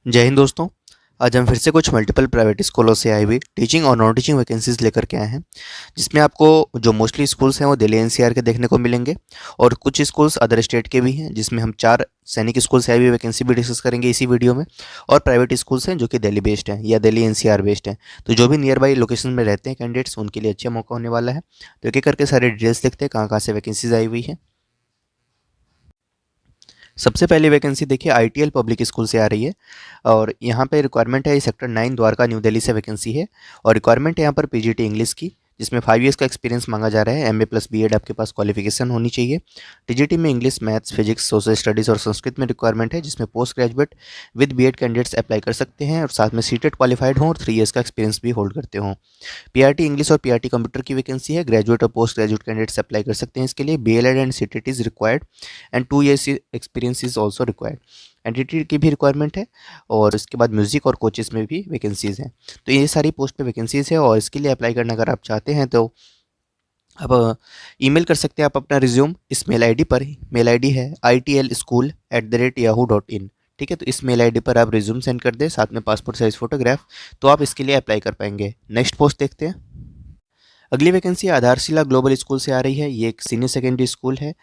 जय हिंद दोस्तों। आज हम फिर से कुछ मल्टीपल प्राइवेट स्कूलों से आई हुई टीचिंग और नॉन टीचिंग वैकेंसीज लेकर के आए हैं, जिसमें आपको जो मोस्टली स्कूल्स हैं वो दिल्ली एनसीआर के देखने को मिलेंगे और कुछ स्कूल्स अदर स्टेट के भी हैं, जिसमें हम 4 सैनिक स्कूल से आई हुई वैकेंसी भी डिस्कस करेंगे इसी वीडियो में। और प्राइवेट स्कूल्स हैं जो कि दिल्ली बेस्ड हैं या दिल्ली एनसीआर बेस्ड हैं। तो जो भी नियर बाई लोकेशन में रहते हैं कैंडिडेट्स, उनके लिए अच्छा मौका होने वाला है। तो एक एक करके सारे डिटेल्स देखते हैं कहाँ कहाँ से वैकेंसीज आई हुई हैं। सबसे पहली वैकेंसी देखिए आईटीएल पब्लिक स्कूल से आ रही है और यहाँ पे रिक्वायरमेंट है सेक्टर 9 द्वारका न्यू दिल्ली से वैकेंसी है। और रिक्वायरमेंट है यहाँ पर पीजीटी इंग्लिश की, जिसमें 5 इयर्स का एक्सपीरियंस मांगा जा रहा है। एमए प्लस बीएड आपके पास क्वालिफिकेशन होनी चाहिए। टीजीटी में English, maths, physics, social studies और संस्कृत में रिक्वायरमेंट है, जिसमें post graduate with BEd candidates apply कर सकते हैं और साथ में सीटेट क्वालिफाइड हों और 3 इयर्स का एक्सपीरियंस भी होल्ड करते हों। पीआरटी इंग्लिश और पीआरटी कंप्यूटर की वैकेंसी है। ग्रेजुएट और पोस्ट ग्रेजुएट कैंडिडेट्स अप्लाई कर सकते हैं इसके लिए। B.El.Ed and CTET is required and 2 years experience is also required. Entity की भी रिक्वायरमेंट है और इसके बाद म्यूज़िक और कोचेस में भी वैकेंसीज़ हैं। तो ये सारी पोस्ट पे वैकेंसीज़ है और इसके लिए अप्लाई करना अगर आप चाहते हैं तो आप ईमेल कर सकते हैं आप अपना रिज्यूम इस मेल आईडी पर। मेल आईडी है itlschool@yahoo.in। ठीक है, तो इस मेल आईडी पर आप रिज्यूम सेंड कर दें, साथ में पासपोर्ट साइज़ फ़ोटोग्राफ, तो आप इसके लिए अप्लाई कर पाएंगे। नेक्स्ट पोस्ट देखते हैं। अगली वैकेंसी आधारशिला ग्लोबल स्कूल से आ रही है। ये एक सीनियर सेकेंडरी स्कूल है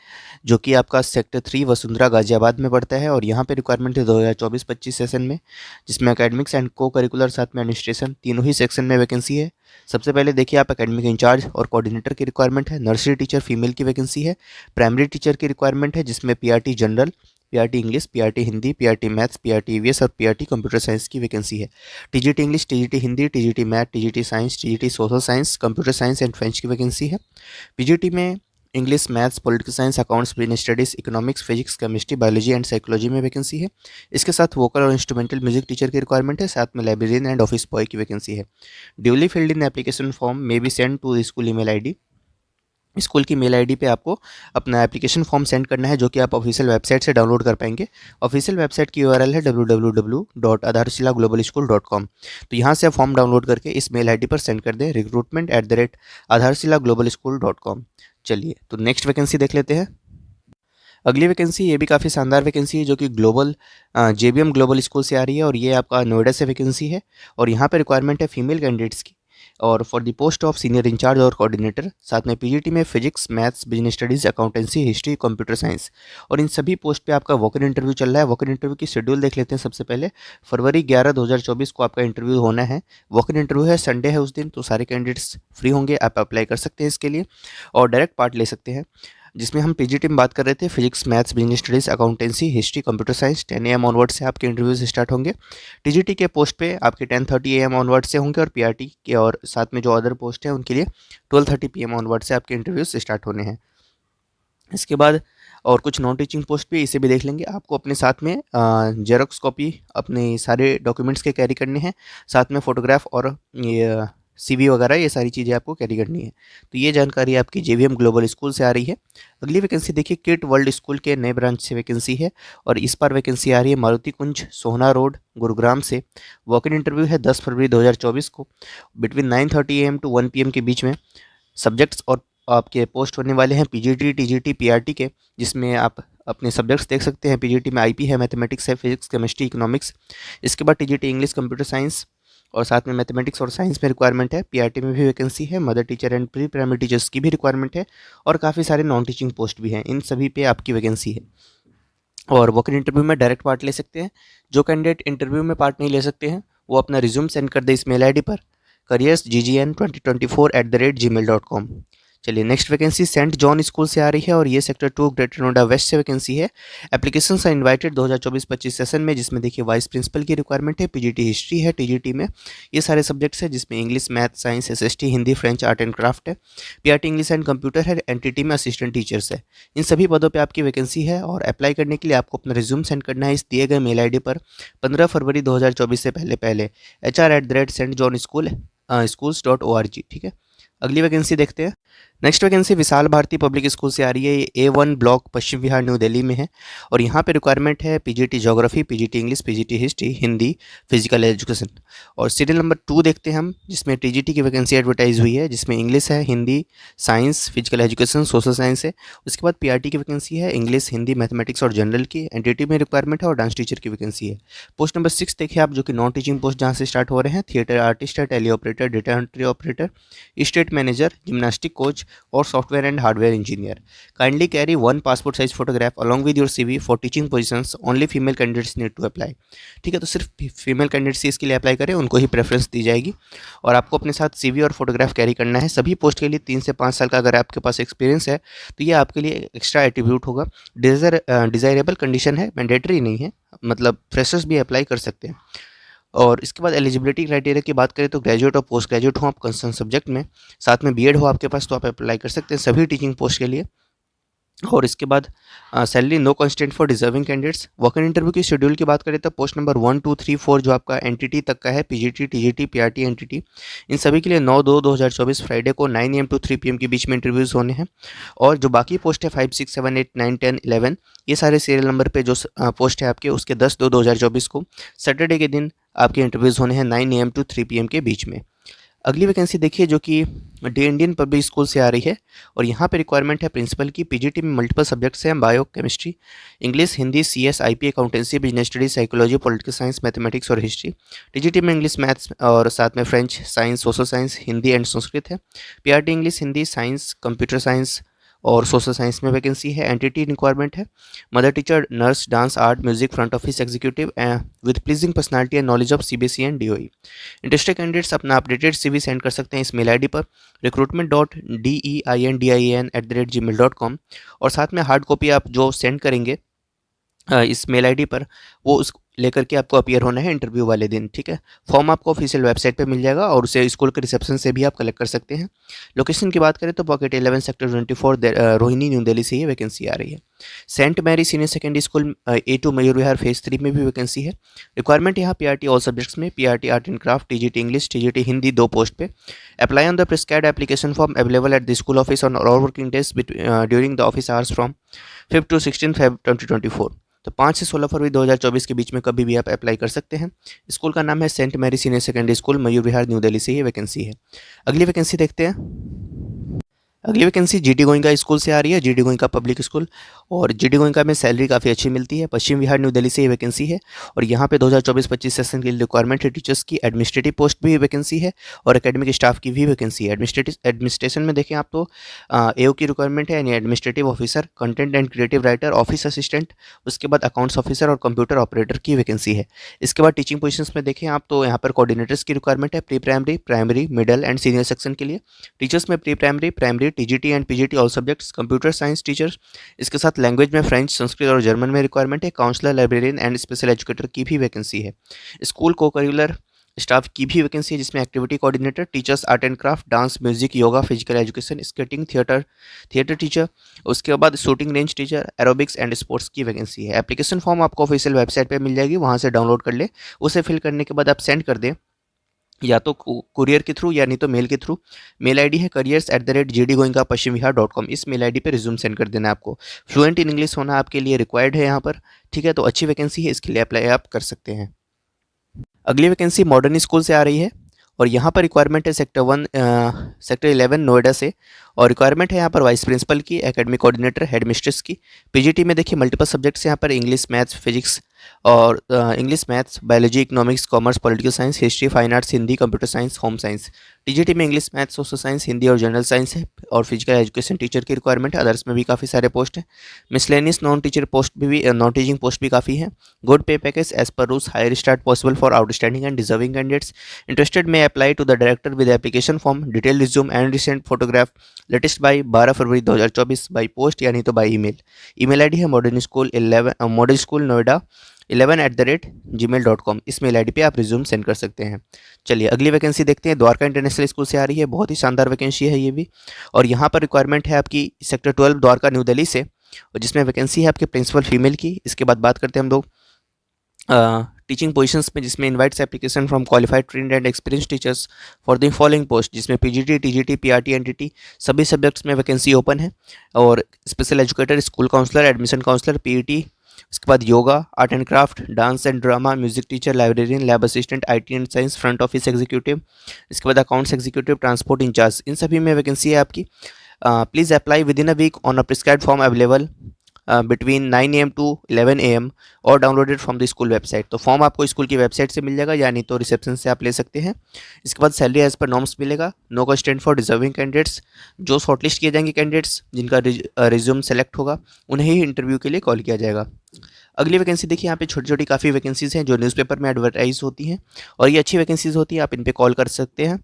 जो कि आपका सेक्टर 3 वसुंधरा गाजियाबाद में पड़ता है और यहाँ पे रिक्वायरमेंट है 2024-25 सेशन में, जिसमें एकेडमिक्स एंड को करिकुलर साथ में एडमिनिस्ट्रेशन तीनों ही सेक्शन में वैकेंसी है। सबसे पहले देखिए आप एकेडमिक इंचार्ज और कोऑर्डिनेटर की रिक्वायरमेंट है। नर्सरी टीचर फीमेल की वैकेंसी है। प्राइमरी टीचर की रिक्वायरमेंट है, जिसमें PRT general, PRT English, PRT Hindi, PRT maths, PRT EVS और पीआरटी कंप्यूटर साइंस की वैकेंसी है। TGT English, TGT Hindi, TGT math, TGT science, TGT social science, computer science and French की vacancy है। PGT में English, maths, political science, accounts, business studies, economics, physics, chemistry, biology and psychology में vacancy है। इसके साथ vocal और instrumental music teacher की requirement है, साथ में लाइब्रेरियन एंड ऑफिस बॉय की वैकेंसी है। Duly filled in application form may be send to the school email ID. School की मेल आईडी पे आपको अपना एप्लीकेशन फॉर्म सेंड करना है, जो कि आप ऑफिशियल वेबसाइट से डाउनलोड कर पाएंगे। ऑफिशियल वेबसाइट की यूआरएल है www.aadharshilaglobalschool.com। तो यहाँ से आप फॉर्म डाउनलोड करके इस मेल आईडी पर सेंड कर दें recruitment@aadharshilaglobalschool.com। चलिए तो नेक्स्ट वैकेंसी देख लेते हैं। अगली वैकेंसी ये भी काफ़ी शानदार वैकेंसी है, जो कि ग्लोबल जेबीएम ग्लोबल स्कूल से आ रही है और ये आपका नोएडा से वैकेंसी है। और यहाँ पे रिक्वायरमेंट है फीमेल कैंडिडेट्स की और for the post of senior incharge और कोऑर्डिनेटर, साथ में पीजीटी में physics, maths, business studies, accountancy, history, computer science. और इन सभी पोस्ट पे आपका वॉक इन इंटरव्यू चल रहा है। वॉक इन इंटरव्यू की शेड्यूल देख लेते हैं। सबसे पहले फरवरी 11 2024 को आपका इंटरव्यू होना है। वॉक इन इंटरव्यू है, संडे है उस दिन, तो सारे कैंडिडेट्स फ्री होंगे, आप अप्लाई कर सकते हैं इसके लिए और डायरेक्ट पार्ट ले सकते हैं। जिसमें हम पीजीटी में बात कर रहे थे physics, maths, business studies, accountancy, history, computer science. 10 AM onward से आपके इंटरव्यूज स्टार्ट होंगे। टीजीटी के पोस्ट पे आपके 10:30 AM ऑनवर्ड से होंगे और पीआरटी के और साथ में जो अदर पोस्ट हैं उनके लिए 12:30 PM ऑनवर्ड से आपके इंटरव्यूज स्टार्ट होने हैं। इसके बाद और कुछ नॉन टीचिंग पोस्ट भी, इसे भी देख लेंगे। आपको अपने साथ में जेरोक्स कॉपी अपने सारे डॉक्यूमेंट्स के कैरी करने हैं, साथ में फ़ोटोग्राफ और ये सीवी वगैरह, ये सारी चीज़ें आपको कैरी करनी है। तो ये जानकारी आपकी जेवीएम ग्लोबल स्कूल से आ रही है। अगली वैकेंसी देखिए किट वर्ल्ड स्कूल के नए ब्रांच से वैकेंसी है और इस बार वैकेंसी आ रही है मारुति कुंज, सोहना रोड, गुरुग्राम से। वॉक इन इंटरव्यू है 10 फरवरी 2024 को बिटवीन 9:30 AM टू 1 PM के बीच में। सब्जेक्ट्स और आपके पोस्ट होने वाले हैं पीजीटी, टीजीटी, पीआरटी के, जिसमें आप अपने सब्जेक्ट्स देख सकते हैं। पीजीटी में आईपी है, मैथमेटिक्स है, फिजिक्स, केमिस्ट्री, इकोनॉमिक्स। इसके बाद टीजीटी इंग्लिश, कंप्यूटर साइंस और साथ में मैथमेटिक्स और साइंस में रिक्वायरमेंट है। पीआरटी में भी वैकेंसी है। Mother teacher and pre primary teachers की भी रिक्वायरमेंट है और काफ़ी सारे नॉन टीचिंग पोस्ट भी हैं। इन सभी पे आपकी वैकेंसी है और वॉक इन इंटरव्यू में डायरेक्ट पार्ट ले सकते हैं। जो कैंडिडेट इंटरव्यू में पार्ट नहीं ले सकते हैं वो अपना रिज्यूम सेंड कर दे इस मेल आईडी पर careersggn2024@gmail.com। चलिए next vacancy Saint John school से आ रही है और ये सेक्टर 2 ग्रेटर नोएडा वेस्ट से वैकेंसी है। एप्लीकेशंस आर इनवाइटेड 2024-25 सेशन में, जिसमें देखिए वाइस प्रिंसिपल की रिक्वायरमेंट है। पीजीटी हिस्ट्री है। टीजीटी में ये सारे सब्जेक्ट्स हैं, जिसमें English, math, science, SST, Hindi, French, art and craft है। पीआरटी इंग्लिश एंड कंप्यूटर है। एनटीटी में असिस्टेंट टीचर्स है। इन सभी पदों पर आपकी वैकेंसी है और अप्लाई करने के लिए आपको अपना रिज्यूम सेंड करना है इस दिए गए मेल आई पर 15 फरवरी 2024 से पहले पहले HR@st.john schools.org। ठीक है, अगली वैकेंसी देखते हैं। नेक्स्ट वैकेंसी विशाल भारती पब्लिक स्कूल से आ रही है। ये A1 ब्लॉक पश्चिम विहार न्यू दिल्ली में है और यहाँ पे रिक्वायरमेंट है PGT geography, PGT English, PGT history, Hindi, physical education. और सीरियल नंबर 2 देखते हैं हम, जिसमें टीजीटी की वैकेंसी एडवर्टाइज हुई है, जिसमें इंग्लिश है, Hindi, science, physical education, social science है। उसके बाद पीआरटी की वैकेंसी है, इंग्लिश, हिंदी, मैथमेटिक्स और जनरल की। एनटीटी में रिक्वायरमेंट है और डांस टीचर की वैकेंसी है। पोस्ट नंबर 6 देखिए आप, जो कि नॉन टीचिंग पोस्ट जहाँ से स्टार्ट हो रहे हैं, थिएटर आर्टिस्ट है, tele operator, data entry operator, state manager, gymnastic coach और software and hardware engineer. Kindly carry 1 passport size photograph along with your CV for teaching positions. Only female candidates need to apply. ठीक है, तो सिर्फ female candidates ही इसके लिए apply करें, उनको ही preference दी जाएगी। और आपको अपने साथ सीवी और फोटोग्राफ कैरी करना है। सभी पोस्ट के लिए 3 से 5 साल का अगर आपके पास एक्सपीरियंस है तो ये आपके लिए एक्स्ट्रा एट्रीब्यूट होगा। डिज़ायरेबल कंडीशन है, मैंडेटरी नहीं है, मतलब फ्रेशर्स भी अप्लाई कर सकते हैं। और इसके बाद एलिजिबिलिटी क्राइटेरिया की बात करें तो ग्रेजुएट और पोस्ट ग्रेजुएट हो आप कंसर्न सब्जेक्ट में, साथ में बीएड हो आपके पास, तो आप अप्लाई कर सकते हैं सभी टीचिंग पोस्ट के लिए। और इसके बाद salary no constant for deserving candidates. Walk in interview की शेड्यूल की बात करें तो पोस्ट नंबर 1, 2, 3, 4 जो आपका एनटीटी तक का है, पीजीटी, टीजीटी, पीआरटी, एनटीटी, इन सभी के लिए 9/2/2024 फ्राइडे को 9 AM to 3 PM के बीच में इंटरव्यूज़ होने हैं। और जो बाकी पोस्ट है 5, 6, 7, 8, 9, 10, 11, ये सारे सीरियल नंबर पे जो पोस्ट है आपके, उसके 10/2/2024 को सैटरडे के दिन आपके इंटरव्यूज़ होने हैं 9 AM to 3 PM के बीच में। अगली वैकेंसी देखिए, जो कि डी इंडियन पब्लिक स्कूल से आ रही है और यहाँ पे रिक्वायरमेंट है प्रिंसिपल की। पीजीटी में मल्टीपल सब्जेक्ट्स हैं, bio, chemistry, English, Hindi, CS, IP, accountancy, business studies, psychology, political science, mathematics और हिस्ट्री। टीजीटी में इंग्लिश, मैथ्स और साथ में French, science, social science, Hindi and Sanskrit है। PRT English, Hindi, science, computer science और सोशल साइंस में वैकेंसी है। एनटीटी रिक्वायरमेंट है mother teacher, nurse, dance, art, music, front office executive with pleasing personality and knowledge of CBSE and DOE. Interested candidates अपना updated CV send कर सकते हैं इस मेल आईडी पर recruitment.deindin@gmail.com। और साथ में हार्ड कॉपी आप जो सेंड करेंगे इस मेल आईडी पर, वो उस लेकर के आपको अपीयर होना है इंटरव्यू वाले दिन। ठीक है, फॉर्म आपको ऑफिशियल वेबसाइट पे मिल जाएगा और उसे स्कूल के रिसेप्शन से भी आप कलेक्ट कर सकते हैं। लोकेशन की बात करें तो pocket 11 sector 24 Rohini new Delhi से ये वैकेंसी आ रही है। Saint Mary senior secondary school A2 Mayur Vihar phase 3 में भी वैकेंसी है। रिक्वायरमेंट यहाँ पीआरटी ऑल सब्जेक्ट्स में, PRT art and craft, TGT English, TGT Hindi 2 post पे। Apply on the prescribed application form available at the school office on all working days during the office hours from 5 to 16 Feb 2024। तो 5 से 16 फरवरी 2024 के बीच में कभी भी आप अप्लाई कर सकते हैं। स्कूल का नाम है saint Mary senior secondary school, Mayur Vihar, new Delhi से ये वैकेंसी है। अगली वैकेंसी देखते हैं। अगली वैकेंसी जीडी गोइंका स्कूल से आ रही है, जीडी गोइंका पब्लिक स्कूल। और जीडी गोइंका में सैलरी काफ़ी अच्छी मिलती है। पश्चिम विहार न्यू दिल्ली से ये वैकेंसी है और यहाँ पे 2024-25 सेशन के लिए रिक्वायरमेंट है टीचर्स की। एडमिनिस्ट्रेटिव पोस्ट भी वैकेंसी है और एकेडमिक स्टाफ की भी वैकेंसी है। एडमिनिस्ट्रेशन में देखें आप तो एओ की रिक्वायरमेंट है, यानी administrative officer, content and creative writer, office assistant, उसके बाद अकाउंट्स ऑफिसर और कंप्यूटर ऑपरेटर की वैकेंसी है। इसके बाद टीचिंग पोजीशंस में देखें आप तो यहाँ पर कोऑर्डिनेटर्स की रिक्वायरमेंट है pre primary, primary, middle and senior section के लिए। टीचर्स में pre primary, primary, TGT and PGT all subjects, computer science teachers. इसके साथ लैंग्वेज में फ्रेंच, संस्कृत और जर्मन में रिक्वायरमेंट है। Counsellor, librarian and special educator की भी वैकेंसी है। स्कूल को करिकुलर स्टाफ की भी वैकेंसी है, जिसमें activity coordinator, teachers art and craft, dance, music, yoga, physical education, skating, theatre teacher, उसके बाद shooting range teacher, aerobics and sports की वैकेंसी है। एप्लीकेशन फॉर्म आपको ऑफिशियल वेबसाइट पर मिल जाएगी, वहाँ से डाउनलोड कर ले। उसे फिल करने के बाद आप सेंड कर दें, या तो कुरियर के थ्रू या नहीं तो मेल के थ्रू। मेल आईडी है careers@gdgoenka.pashchimvihar.com। इस मेल आईडी पे रिज्यूम सेंड कर देना है आपको। फ्लुएंट इन इंग्लिश होना आपके लिए रिक्वायर्ड है यहाँ पर। ठीक है, तो अच्छी वैकेंसी है, इसके लिए अप्लाई आप कर सकते हैं। अगली वैकेंसी मॉडर्न स्कूल से आ रही है और यहाँ पर रिक्वायरमेंट है सेक्टर 11 नोएडा से। और रिक्वायरमेंट है यहाँ पर वाइस प्रिंसिपल की, एकेडमिक कोऑर्डिनेटर, हेड मिस्ट्रेस की। पीजीटी में देखिए मल्टीपल सब्जेक्ट्स यहाँ पर इंग्लिश, मैथ्स, फिजिक्स और English, maths, biology, economics, commerce, political science, history, fine arts, Hindi, computer science, home science. TGT में English, maths, social science, Hindi और general science है। और फिजिकल एजुकेशन टीचर की रिक्वायरमेंट है। अदर्स में भी काफ़ी सारे पोस्ट हैं। मिसलेनियस नॉन टीचर पोस्ट भी नॉन टीचिंग पोस्ट भी काफ़ी है। Good pay package as per rules, higher start possible for outstanding and deserving candidates. Interested में apply to the director with application form, detail resume and recent photograph latest by 12 फरवरी 2024 by post या नहीं तो by email. Email ID है modern school Noida 11@gmail.com। इस मेल ID पे आप रिज्यूम सेंड कर सकते हैं। चलिए अगली वैकेंसी देखते हैं। द्वारका इंटरनेशनल स्कूल से आ रही है, बहुत ही शानदार वैकेंसी है ये भी। और यहाँ पर रिक्वायरमेंट है आपकी सेक्टर 12 द्वारका न्यू दिल्ली से, और जिसमें वैकेंसी है आपके प्रिंसिपल फीमेल की। इसके बाद बात करते हैं हम लोग टीचिंग पोजीशंस में, जिसमें invites application from qualified trained and experience teachers for the following post, जिसमें पीजीटी, टीजीटी, पीआरटी, एनटीटी सभी सब्जेक्ट्स में वैकेंसी ओपन है। और special educator, school counsellor, admission counsellor, PET, उसके बाद yoga, art and craft, dance and drama, music teacher, librarian, lab assistant, IT and science, front office executive, इसके बाद accounts executive, transport incharge, इन सभी में वैकेंसी है आपकी। Please apply with in a week on a prescribed form available between 9 AM to 11 AM और downloaded from the school website. तो form आपको स्कूल की वेबसाइट से मिल जाएगा, यानी तो रिसेप्शन से आप ले सकते हैं। इसके बाद सैलरी एज पर नॉर्म्स मिलेगा। No constant for deserving candidates, जो शॉर्टलिस्ट किए जाएंगे कैंडिडेट्स जिनका रिज्यूम सेलेक्ट होगा उन्हें ही इंटरव्यू के लिए कॉल किया जाएगा। अगली वैकेंसी देखिए, यहाँ पे छोटी छोटी काफ़ी वैकेंसीज़ हैं जो न्यूज़पेपर में एडवर्टाइज होती हैं और ये अच्छी वैकेंसीज़ होती है, आप इन पे कॉल कर सकते हैं।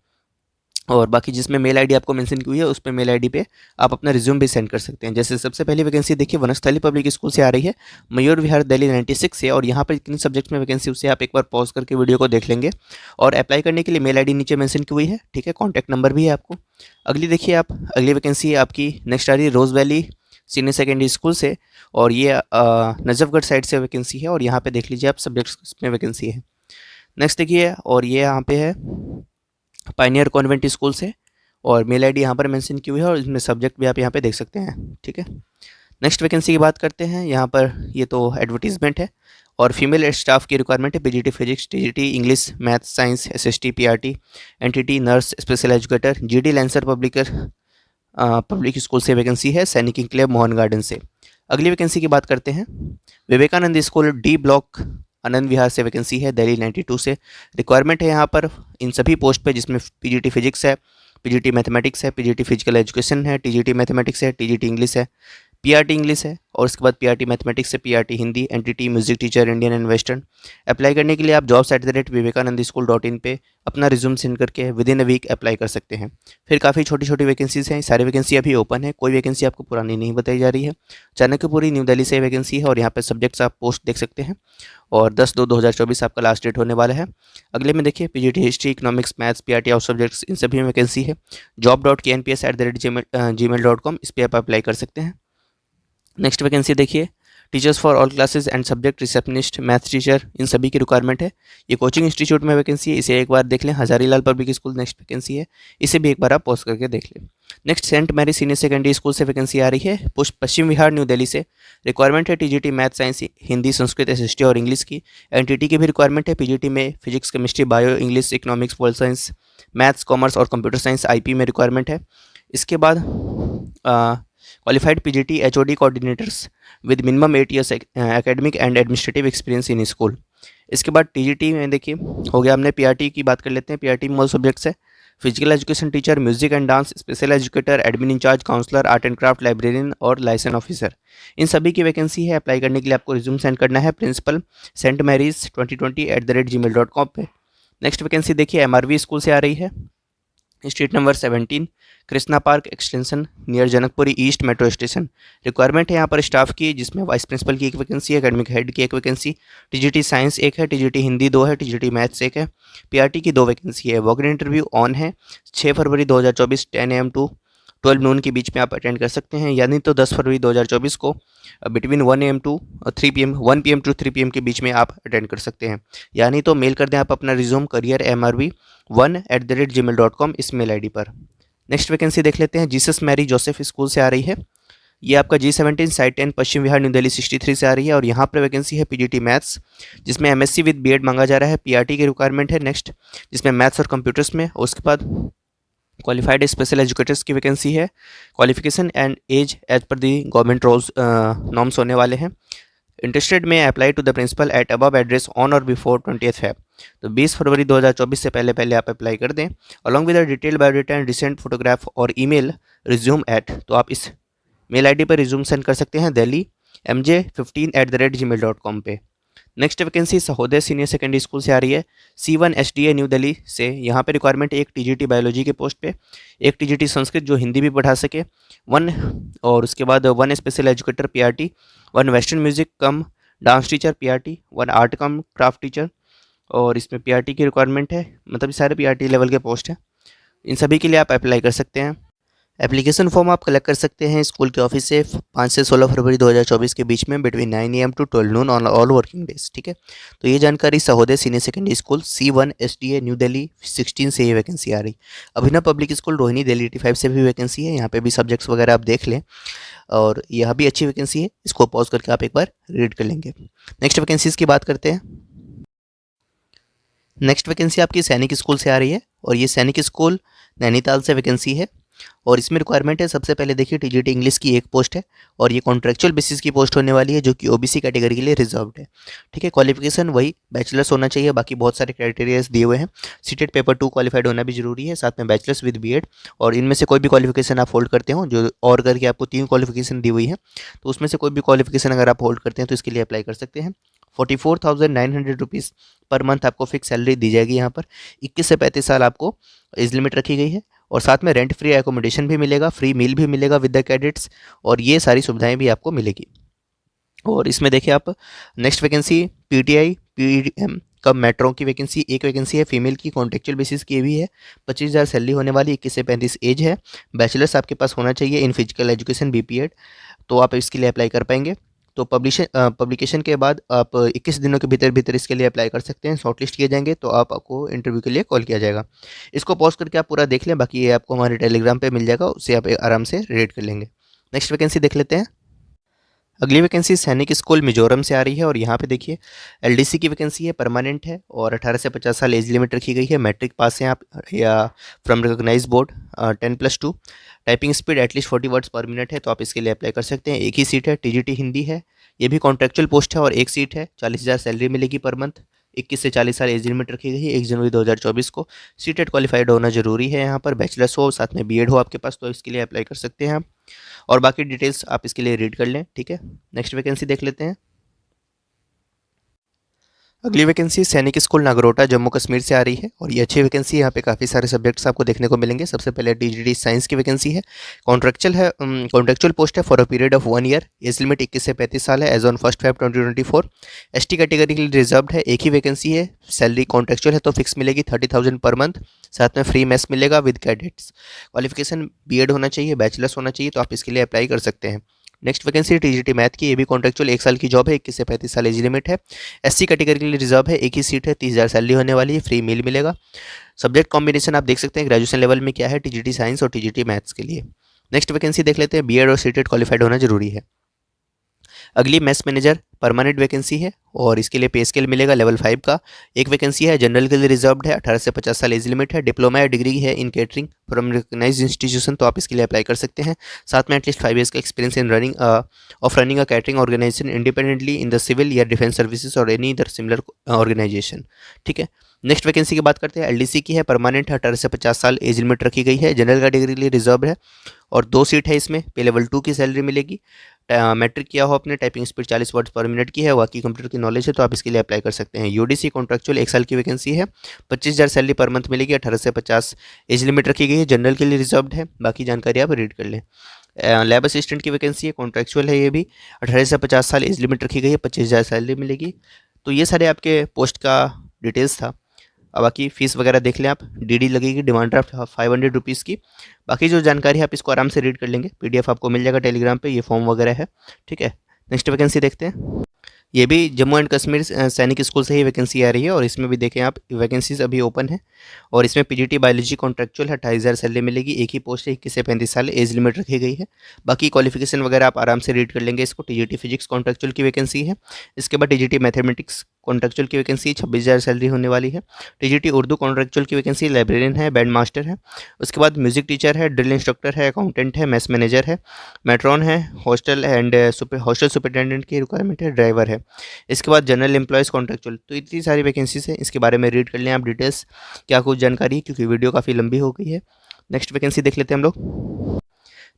और बाकी जिसमें मेल आईडी आपको मेंशन की हुई है उस पे मेल आईडी पे आप अपना रिज्यूम भी सेंड कर सकते हैं। जैसे सबसे पहली वैकेंसी देखिए वनस्थली पब्लिक स्कूल से आ रही है, मयूर विहार दिल्ली 96 से, और यहाँ पर कितनी सब्जेक्ट्स में वैकेंसी उसे आप एक बार पॉज करके वीडियो को देख लेंगे। और अप्लाई करने के लिए मेल आईडी नीचे मेंशन की हुई है, ठीक है, कॉन्टैक्ट नंबर भी है आपको। अगली देखिए आप, अगली वैकेंसी आपकी नेक्स्ट आ रही है रोज़ वैली सीनियर सेकेंडरी स्कूल से, और ये नजफगढ़ साइड से वैकेंसी है, और यहाँ पे देख लीजिए आप सब्जेक्ट्स में वैकेंसी है। नेक्स्ट देखिए, और ये यहाँ पे है पाइनियर कॉन्वेंट स्कूल से, और मेल आईडी यहाँ पर मेंशन की हुई है, और इसमें सब्जेक्ट भी आप यहाँ पे देख सकते हैं, ठीक है। नेक्स्ट वैकेंसी की बात करते हैं। यहाँ पर ये तो एडवर्टीजमेंट है, और फीमेल स्टाफ की रिक्वायरमेंट है। PGT physics, TGT English, math, science, SST, PRT, NTT, nurse, special educator, GD Lancer public school से वैकेंसी है, सैनिक इंक्लेव मोहन गार्डन से। अगली वैकेंसी की बात करते हैं। Vivekananda school D block Anand Vihar से वैकेंसी है, दिल्ली 92 से। रिक्वायरमेंट है यहाँ पर इन सभी पोस्ट पे, जिसमें पीजीटी फिजिक्स है, पीजीटी मैथमेटिक्स है, पीजीटी फिजिकल एजुकेशन है, टीजीटी मैथमेटिक्स है, टीजीटी इंग्लिश है, पीआरटी इंग्लिश है, और उसके बाद पीआरटी मैथमेटिक्स से, PRT Hindi, NTT music teacher Indian and western. Apply करने के लिए आप jobs@vivekanandaschool.in पे अपना रिज्यूम सेंड करके within a week apply कर सकते हैं। फिर काफ़ी छोटी छोटी वैकेंसीज हैं, सारी वैकेंसी अभी ओपन है, कोई वैकेंसी आपको पुरानी नहीं बताई जा रही है। चाणक्यपुरी न्यू दिल्ली से वैकेंसी है, और यहाँ पर सब्जेक्ट्स आप पोस्ट देख सकते हैं, और 10/2/2024 आपका लास्ट डेट होने वाला है। अगले में देखिए PGT history, economics, maths, PRT और सब्जेक्ट्स, इन सभी में वैकेंसी है। job.knps@gmail.com, इस पर आप अप्लाई कर सकते हैं। नेक्स्ट वैकेंसी देखिए, teachers for all classes and subject, receptionist, math teacher, इन सभी की रिक्वायरमेंट है। ये कोचिंग इंस्टीट्यूट में वैकेंसी है, इसे एक बार देख लें। Hazarilal public school next vacancy है, इसे भी एक बार आप पोस्ट करके देख लें। Next Saint Mary senior secondary school से वैकेंसी आ रही है, पश्चिम विहार न्यू दिल्ली से। रिक्वायरमेंट है TGT math, science, Hindi, Sanskrit, SST और इंग्लिश की। एनटीटी की भी रिक्वायरमेंट है, पीजीटी में physics, chemistry, bio, English, economics, pol science, maths, commerce और कंप्यूटर साइंस, आईपी में रिक्वायरमेंट है। इसके बाद qualified PGT HOD coordinators with minimum 8 years academic and administrative experience in school. इसके बाद टीजीटी में देखिए हो गया, हमने पीआरटी की बात कर लेते हैं। पीआरटी में सब्जेक्ट्स है physical education teacher, music and dance, special educator, admin incharge, counsellor, art and craft, librarian और लाइसेंस ऑफिसर, इन सभी की वैकेंसी है। अप्लाई करने के लिए आपको रिज्यूम सेंड करना है प्रिंसिपल सेंट मैरीज 2020@gmail.com पे। नेक्स्ट वैकेंसी देखिए एमआरवी स्कूल से आ रही है, street number 17, Krishna park extension near Janakpuri east metro station. Requirement है यहाँ पर स्टाफ की, जिसमें वाइस प्रिंसिपल की एक वैकेंसी है, एकेडमिक हेड की एक वैकेंसी, टीजीटी साइंस एक है, टीजीटी हिंदी 2 है, टीजीटी मैथ्स 1 है, पीआरटी की 2 वैकेंसी है। वॉक इन इंटरव्यू ऑन है, 6 फरवरी 2024 10 AM टू 12 नून के बीच में आप अटेंड कर सकते हैं, यानी तो 10 फरवरी 2024 को between 1 AM to 3 PM 1 PM to 3 PM के बीच में आप अटेंड कर सकते हैं। यानी तो मेल कर दें आप अपना रिज्यूम careermrv1@gmail.com इस मेल आईडी पर। नेक्स्ट वैकेंसी देख लेते हैं, जीसस मैरी जोसेफ स्कूल से आ रही है। ये आपका G17 साइट 10 पश्चिम विहार न्यू दिल्ली 63 से आ रही है, और यहाँ पर वैकेंसी है पीजीटी मैथ्स, जिसमें एमएससी विद बीएड मांगा जा रहा है। पीआरटी की रिक्वायरमेंट है नेक्स्ट, जिसमें मैथ्स और कंप्यूटर्स में। उसके बाद क्वालिफाइड स्पेशल एजुकेटर्स की वैकेंसी है। Qualification and age as per the government rules norms होने वाले हैं। इंटरेस्टेड में apply to the principal at above address on or before 20 Feb। तो 20 फरवरी 2024 से पहले पहले आप अप्लाई कर दें, along with detail biodata and recent photograph और ईमेल रिज्यूम एट, तो आप इस मेल आईडी पर रिज्यूम सेंड कर सकते हैं, दिल्ली mj15@gmail.com पे। Next vacancy Sahodaya senior secondary school से आ रही है, C1 SDA न्यू दिल्ली से। यहाँ पे रिक्वायरमेंट एक टीजीटी बायोलॉजी के पोस्ट पे, एक टीजीटी संस्कृत जो हिंदी भी पढ़ा सके, 1, और उसके बाद 1 special educator PRT, 1 western music cum dance teacher PRT, 1 art cum craft teacher, और इसमें पीआरटी की रिक्वायरमेंट है, मतलब सारे पीआरटी लेवल के पोस्ट हैं। इन सभी के लिए आप अप्लाई कर सकते हैं। एप्लीकेशन फॉर्म आप कलेक्ट कर सकते हैं स्कूल के ऑफिस से 5 से 16 फरवरी 2024 के बीच में between 9 AM to 12 noon on all working days. ठीक है, तो ये जानकारी Sahoday senior secondary school C1 SDA New Delhi 16 से ये वैकेंसी आ रही। अभिनव पब्लिक स्कूल रोहिणी दिल्ली 85 से भी वैकेंसी है, यहाँ पे भी सब्जेक्ट्स वगैरह आप देख लें और यह भी अच्छी वैकेंसी है, इसको पॉज करके आप एक बार रीड कर लेंगे। नेक्स्ट वैकेंसीज की बात करते हैं। नेक्स्ट वैकेंसी आपकी सैनिक स्कूल से आ रही है और ये सैनिक स्कूल नैनीताल से वैकेंसी है और इसमें रिक्वायरमेंट है, सबसे पहले देखिए टीजीटी इंग्लिश की एक पोस्ट है और ये कॉन्ट्रेक्चुअल बेसिस की पोस्ट होने वाली है जो कि ओबीसी कैटेगरी के लिए रिजर्व्ड है। ठीक है, क्वालिफिकेशन वही बैचलर्स होना चाहिए, बाकी बहुत सारे क्राइटेरियाज दिए हुए हैं। सीटेट पेपर 2 क्वालिफाइड होना भी जरूरी है, साथ में बैचलर्स विद बीएड और इनमें से कोई भी क्वालिफिकेशन आप होल्ड करते हो जो और करके आपको 3 क्वालिफिकेशन दी हुई है, तो उसमें से कोई भी क्वालिफिकेशन अगर आप होल्ड करते हैं तो इसके लिए अप्लाई कर सकते हैं। 44,900 रुपीज़ पर मंथ आपको फिक्स सैलरी दी जाएगी। यहाँ पर 21 से 35 साल आपको एज लिमिट रखी गई है और साथ में रेंट फ्री एकोमोडेशन भी मिलेगा, फ्री मील भी मिलेगा विद द कैडेट्स और ये सारी सुविधाएं भी आपको मिलेगी। और इसमें देखिए आप नेक्स्ट वैकेंसी पीटीआई पीएम कब मेट्रो की वैकेंसी, एक वैकेंसी है फीमेल की, कॉन्ट्रेक्चुअल बेसिस की भी है, 25,000 सैलरी होने वाली, 21 से 35 एज है, बैचलर्स आपके पास होना चाहिए इन फिजिकल एजुकेशन बीपीएड, तो आप इसके लिए अप्लाई कर पाएंगे। तो पब्लिकेशन के बाद आप 21 दिनों के भीतर भीतर इसके लिए अप्लाई कर सकते हैं। शॉर्टलिस्ट किए जाएंगे तो आपको इंटरव्यू के लिए कॉल किया जाएगा। इसको पॉज करके आप पूरा देख लें, बाकी ये आपको हमारे टेलीग्राम पे मिल जाएगा, उससे आप आराम से रीड कर लेंगे। नेक्स्ट वैकेंसी देख लेते हैं। अगली वैकेंसी सैनिक स्कूल मिजोरम से आ रही है और यहाँ पे देखिए एलडीसी की वैकेंसी है, परमानेंट है और 18 से 50 साल एज लिमिट रखी गई है। मैट्रिक पास हैं आप या from recognise board 10+2, typing speed at least 40 words per minute है, तो आप इसके लिए अप्लाई कर सकते हैं। एक ही सीट है, टीजीटी हिंदी है, ये भी कॉन्ट्रेक्चुअल पोस्ट है और एक सीट है, 40,000 सैलरी मिलेगी पर मंथ, 21 से 40 साल एज लिमिट रखी गई है। 1 जनवरी 2024 को सीटेट क्वालिफाइड होना जरूरी है, यहाँ पर बैचलर्स हो साथ में बीएड हो आपके पास, तो इसके लिए अप्लाई कर सकते हैं आप और बाकी डिटेल्स आप इसके लिए रीड कर लें। ठीक है, नेक्स्ट वैकेंसी देख लेते हैं। अगली वैकेंसी सैनिक स्कूल नागरोटा जम्मू कश्मीर से आ रही है और ये अच्छी वैकेंसी है, यहाँ पे काफ़ी सारे सब्जेक्ट्स आपको देखने को मिलेंगे। सबसे पहले टीजीटी साइंस की वैकेंसी है, कॉन्ट्रेक्चुअल है, कॉन्ट्रेक्चुअल पोस्ट है for a period of 1 year, age limit 21 से 35 साल है, age on 1 Feb 2024, ST category के लिए रिजर्व्ड है, एक ही वैकेंसी है, सैलरी कॉन्ट्रेक्चुअल है तो फिक्स मिलेगी 30,000 पर मंथ, साथ में फ्री मेस मिलेगा विद कैडेट्स। क्वालिफिकेशन बीएड होना चाहिए, बैचलर्स होना चाहिए, तो आप इसके लिए अप्लाई कर सकते हैं। नेक्स्ट वैकेंसी टीजीटी मैथ की, ये भी कॉन्ट्रेक्चुअल 1 साल की जॉब है, 21 से 35 साल एज लिमिट है, एससी कैटेगरी के लिए रिजर्व है, एक ही सीट है, 30,000 सैलरी होने वाली है, फ्री मील मिलेगा। सब्जेक्ट कॉम्बिनेशन आप देख सकते हैं ग्रेजुएशन लेवल में क्या है, टीजीटी साइंस और टीजीटी मैथ्स के लिए। नेक्स्ट वैकेंसी देख लेते हैं, बीएड और सीटेट क्वालिफाइड होना जरूरी है। अगली मेस मैनेजर परमानेंट वैकेंसी है और इसके लिए पे स्केल मिलेगा लेवल 5 का, एक वैकेंसी है, जनरल के लिए रिजर्व्ड है, 18 से 50 साल एज लिमिट है, डिप्लोमा या डिग्री है इन कैटरिंग फ्रॉम रिकॉग्नाइज्ड इंस्टीट्यूशन, तो आप इसके लिए अप्लाई कर सकते हैं। साथ में एटलीस्ट 5 ईयर्स का experience in running a catering organisation independently in the civil या डिफेंस सर्विसेज और एनी अदर सिमिलर ऑर्गेनाइजेशन। ठीक है, नेक्स्ट वैकेंसी की बात करते हैं। एलडीसी की है, परमानेंट है, 18 से 50 साल एज लिमिट रखी गई है, जनरल कैटेगरी के लिए रिजर्व है और 2 सीट है इसमें, पे लेवल 2 की सैलरी मिलेगी, मैट्रिक किया हो आपने, typing speed 40 words per minute की है, बाकी कंप्यूटर की नॉलेज है, तो आप इसके लिए अप्लाई कर सकते हैं। यूडीसी कॉन्ट्रेक्चुअल 1 साल की वैकेंसी है, 25,000 सैलरी पर मंथ मिलेगी, 18 से 50 एज लिमिट रखी गई है, जनरल के लिए रिजर्व्ड है, बाकी जानकारी आप रीड कर लें। लैब असिस्टेंट की वैकेंसी है, कॉन्ट्रेक्चुअल है, ये भी 18 से 50 साल एज लिमिट रखी गई है, 25,000 सैलरी मिलेगी। तो ये सारे आपके पोस्ट का डिटेल्स था। अब बाकी फीस वगैरह देख लें आप, डीडी लगेगी, डिमांड ड्राफ्ट 500 रुपीज़ की, बाकी जो जानकारी है आप इसको आराम से रीड कर लेंगे, पीडीएफ आपको मिल जाएगा टेलीग्राम पे, ये फॉर्म वगैरह है। ठीक है, नेक्स्ट वैकेंसी देखते हैं। ये भी जम्मू एंड कश्मीर सैनिक स्कूल से ही वैकेंसी आ रही है और इसमें भी देखें आप वैकेंसीज अभी ओपन है और इसमें पीजीटी बायोलॉजी कॉन्ट्रेक्चुअल है, 28,000 सैलरी मिलेगी, एक ही पोस्ट है, 21 से 35 साल एज लिमिट रखी गई है, बाकी क्वालिफिकेशन वगैरह आप आराम से रीड कर लेंगे इसको। टीजीटी फिजिक्स कॉन्ट्रेक्चुअल की वैकेंसी है, इसके बाद टीजीटी मैथमेटिक्स कॉन्ट्रेक्चुअल की वैकेंसी 26,000 सैलरी होने वाली है, टीजीटी उर्दू कॉन्ट्रेक्चुअल की वैकेंसी लाइब्रेरियन है, बैंड मास्टर है, उसके बाद म्यूजिक टीचर है, ड्रिल इंस्ट्रक्टर है, अकाउंटेंट है, मैथ्स मैनेजर है, मेट्रॉन है, हॉस्टल एंड हॉस्टल सुपरिटेंडेंट की रिक्वायरमेंट है, ड्राइवर है, इसके बाद जनरल एम्प्लॉयज़ कॉन्ट्रेक्चुअल। तो इतनी सारी वैकेंसीज हैं, इसके बारे में रीड कर लें आप डिटेल्स, क्या कुछ जानकारी, क्योंकि वीडियो काफ़ी लंबी हो गई है। नेक्स्ट वैकेंसी देख लेते हैं हम लोग।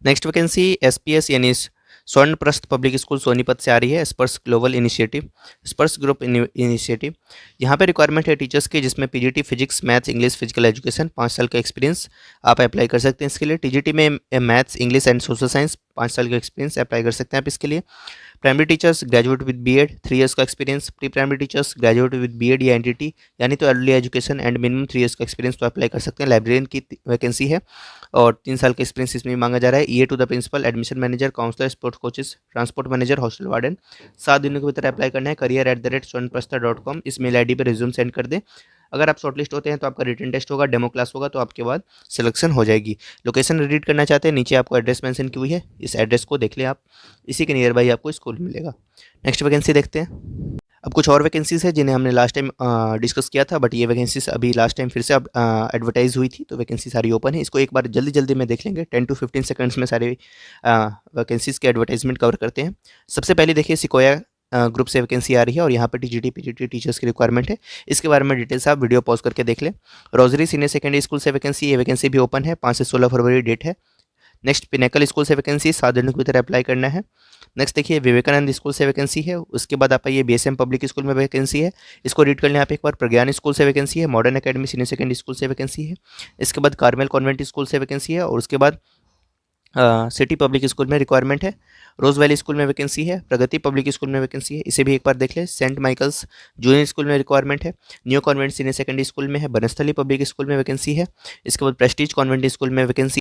नेक्स्ट वैकेंसी एसपीएस यानी स्वर्ण प्रस्थ पब्लिक स्कूल सोनीपत से आ रही है, स्पर्श ग्लोबल इनिशिएटिव, स्पर्श ग्रुप इनिशिएटिव। यहाँ पे रिक्वायरमेंट है टीचर्स की, जिसमें PGT physics maths English physical education 5 साल का एक्सपीरियंस आप अप्लाई कर सकते हैं इसके लिए। टीजीटी में maths English and social science 5 साल का एक्सपीरियंस अप्लाई कर सकते हैं आप इसके लिए। Primary teachers graduate with BEd 3 years का experience, pre primary teachers graduate with BEd या एनटीटी यानी तो early education and minimum 3 years का एक्सपीरियंस तो अप्लाई कर सकते हैं। लाइब्रेरियन की वैकेंसी है और 3 साल का एक्सपीरियंस इसमें मांगा जा रहा है। EA to the principal, admission manager, counsellor, sports coaches, transport manager, hostel warden. 7 दिनों के भीतर अप्लाई करना है। career@sonprastha.com इस मेल आईडी पर रिज्यूम सेंड कर दें। अगर आप शॉर्टलिस्ट होते हैं तो आपका रिटन टेस्ट होगा, डेमो क्लास होगा, तो आपके बाद सिलेक्शन हो जाएगी। लोकेशन रीड करना चाहते हैं, नीचे आपको एड्रेस मेंशन की हुई है, इस एड्रेस को देख लें आप, इसी के नियर बाई आपको स्कूल मिलेगा। नेक्स्ट वैकेंसी देखते हैं। अब कुछ और वैकेंसीज है जिन्हें हमने लास्ट टाइम डिस्कस किया था, बट ये वैकेंसीज अभी लास्ट टाइम फिर से अब एडवर्टाइज हुई थी, तो वैकेंसी सारी ओपन है। इसको एक बार जल्दी जल्दी में देख लेंगे, 10 to 15 सेकंड्स में सारे वैकेंसीज के एडवर्टाइजमेंट कवर करते हैं। सबसे पहले देखिए सिकोया ग्रुप से वैकेंसी आ रही है और यहाँ पे टीजीटी पीजीटी टीचर्स की रिक्वायरमेंट है। इसके बारे में डिटेल्स आप वीडियो पॉज करके देख लें। रोजरी सीनियर सेकेंडरी स्कूल से वैकेंसी, ये वैकेंसी भी ओपन है, 5 से 16 फरवरी डेट है। नेक्स्ट पिनेकल स्कूल से वैकेंसी, 7 दिनों के भीतर अप्लाई करना है। नेक्स्ट देखिए विवेकानंद स्कूल से वैकेंसी है। उसके बाद आप आइए बीएसएम पब्लिक स्कूल में वैकेंसी है, इसको रीड कर लें आप एक बार। प्रज्ञान स्कूल से वैकेंसी है। Modern academy senior secondary school से वैकेंसी है। इसके बाद कार्मेल कॉन्वेंट स्कूल से वैकेंसी है और उसके बाद सिटी पब्लिक स्कूल में रिक्वायरमेंट है। रोज वैली स्कूल में वैकेंसी है। प्रगति पब्लिक स्कूल में वैकेंसी है, इसे भी एक बार देख लें। सेंट माइकल्स जूनियर स्कूल में रिक्वायरमेंट है। New convent senior secondary school में है। बनस्थली पब्लिक स्कूल में वैकेंसी है। इसके बाद प्रेस्टीज कॉन्वेंट स्कूल में वैकेंसी